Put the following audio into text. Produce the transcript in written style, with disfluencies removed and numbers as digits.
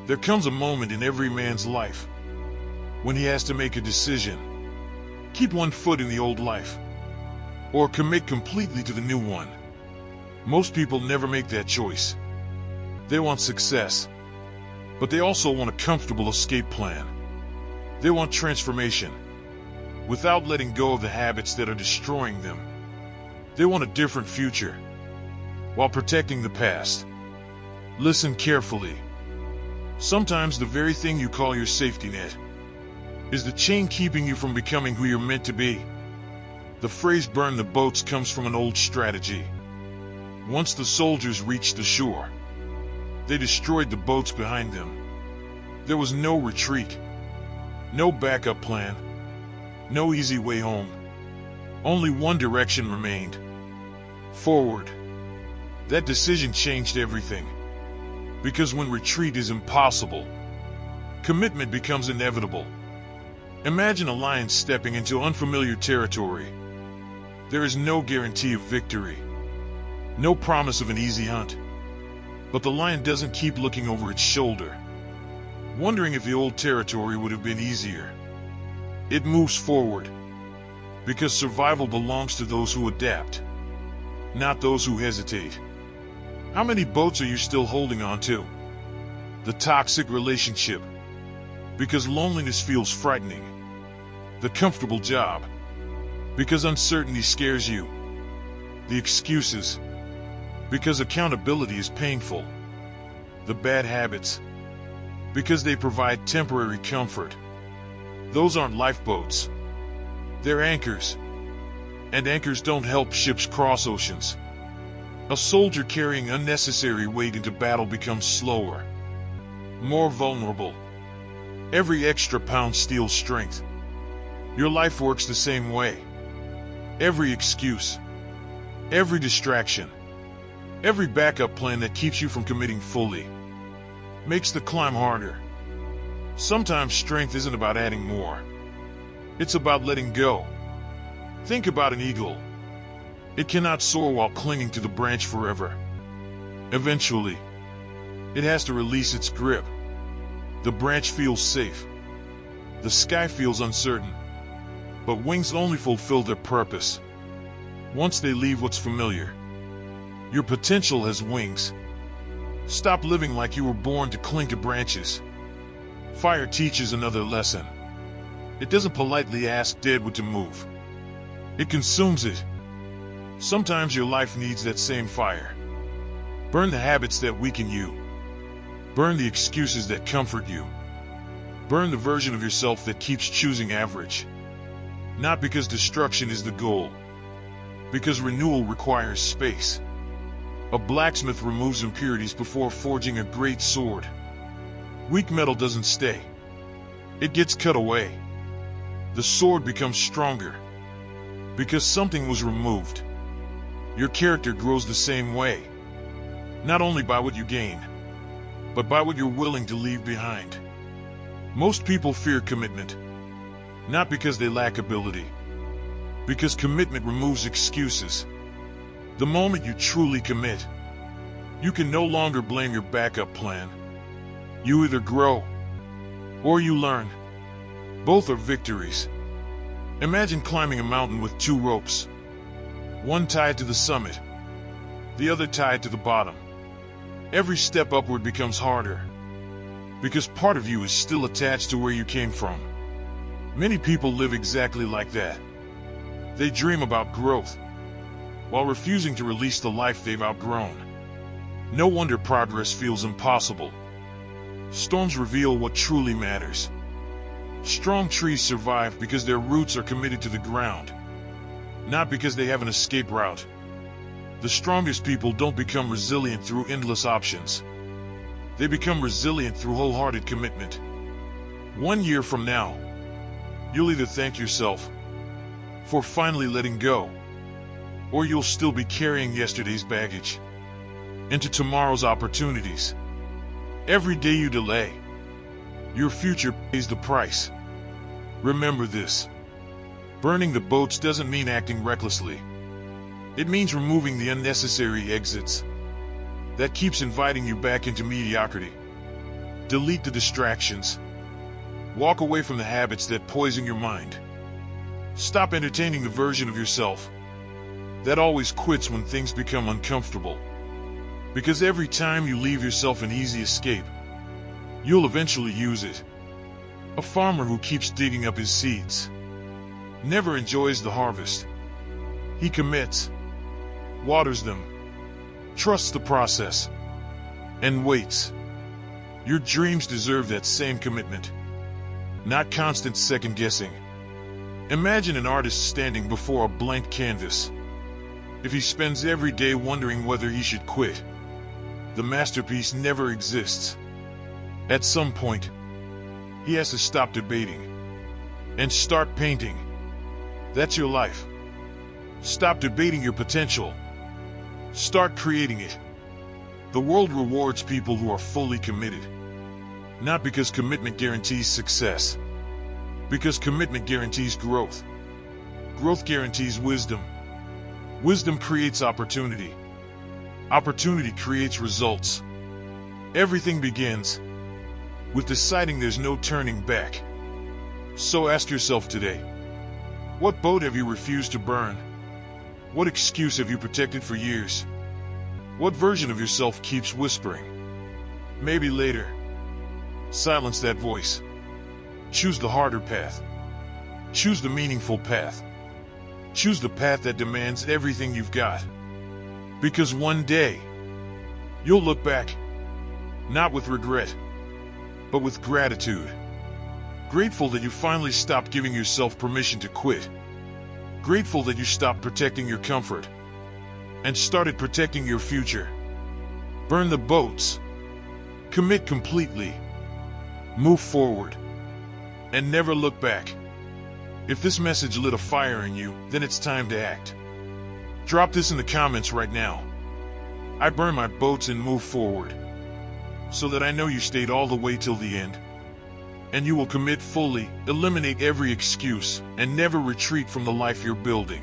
There comes a moment in every man's life when he has to make a decision. Keep one foot in the old life, or commit completely to the new one. Most people never make that choice. They want success, but they also want a comfortable escape plan. They want transformation, without letting go of the habits that are destroying them. They want a different future, while protecting the past. Listen carefully. Sometimes the very thing you call your safety net is the chain keeping you from becoming who you're meant to be. The phrase "burn the boats" comes from an old strategy. Once the soldiers reached the shore, they destroyed the boats behind them. There was no retreat, no backup plan, no easy way home. Only one direction remained: forward. That decision changed everything. Because when retreat is impossible, commitment becomes inevitable. Imagine a lion stepping into unfamiliar territory. There is no guarantee of victory, no promise of an easy hunt. But the lion doesn't keep looking over its shoulder, wondering if the old territory would have been easier. It moves forward, because survival belongs to those who adapt, not those who hesitate. How many boats are you still holding on to? The toxic relationship, because loneliness feels frightening. The comfortable job, because uncertainty scares you. The excuses, because accountability is painful. The bad habits, because they provide temporary comfort. Those aren't lifeboats. They're anchors. And anchors don't help ships cross oceans. A soldier carrying unnecessary weight into battle becomes slower, more vulnerable. Every extra pound steals strength. Your life works the same way. Every excuse, every distraction, every backup plan that keeps you from committing fully makes the climb harder. Sometimes strength isn't about adding more. It's about letting go. Think about an eagle. It cannot soar while clinging to the branch forever. Eventually, it has to release its grip. The branch feels safe. The sky feels uncertain. But wings only fulfill their purpose once they leave what's familiar. Your potential has wings. Stop living like you were born to cling to branches. Fire teaches another lesson. It doesn't politely ask deadwood to move. It consumes it. Sometimes your life needs that same fire. Burn the habits that weaken you. Burn the excuses that comfort you. Burn the version of yourself that keeps choosing average. Not because destruction is the goal, because renewal requires space. A blacksmith removes impurities before forging a great sword. Weak metal doesn't stay. It gets cut away. The sword becomes stronger because something was removed. Your character grows the same way, not only by what you gain, but by what you're willing to leave behind. Most people fear commitment, not because they lack ability, because commitment removes excuses. The moment you truly commit, you can no longer blame your backup plan. You either grow, or you learn. Both are victories. Imagine climbing a mountain with two ropes, one tied to the summit, the other tied to the bottom. Every step upward becomes harder, because part of you is still attached to where you came from. Many people live exactly like that. They dream about growth, while refusing to release the life they've outgrown. No wonder progress feels impossible. Storms reveal what truly matters. Strong trees survive because their roots are committed to the ground, not because they have an escape route. The strongest people don't become resilient through endless options. They become resilient through wholehearted commitment. 1 year from now, you'll either thank yourself for finally letting go, or you'll still be carrying yesterday's baggage into tomorrow's opportunities. Every day you delay, your future pays the price. Remember this. Burning the boats doesn't mean acting recklessly. It means removing the unnecessary exits that keeps inviting you back into mediocrity. Delete the distractions. Walk away from the habits that poison your mind. Stop entertaining the version of yourself that always quits when things become uncomfortable. Because every time you leave yourself an easy escape, you'll eventually use it. A farmer who keeps digging up his seeds never enjoys the harvest. He commits, waters them, trusts the process, and waits. Your dreams deserve that same commitment, not constant second-guessing. Imagine an artist standing before a blank canvas. If he spends every day wondering whether he should quit, the masterpiece never exists. At some point, he has to stop debating and start painting. That's your life. Stop debating your potential. Start creating it. The world rewards people who are fully committed. Not because commitment guarantees success, because commitment guarantees growth. Growth guarantees wisdom. Wisdom creates opportunity. Opportunity creates results. Everything begins with deciding there's no turning back. So ask yourself today, what boat have you refused to burn? What excuse have you protected for years? What version of yourself keeps whispering, maybe later? Silence that voice. Choose the harder path. Choose the meaningful path. Choose the path that demands everything you've got. Because one day, you'll look back, not with regret, but with gratitude. Grateful that you finally stopped giving yourself permission to quit. Grateful that you stopped protecting your comfort and started protecting your future. Burn the boats. Commit completely. Move forward. And never look back. If this message lit a fire in you, then it's time to act. Drop this in the comments right now. I burn my boats and move forward, so that I know you stayed all the way till the end. And you will commit fully, eliminate every excuse, and never retreat from the life you're building.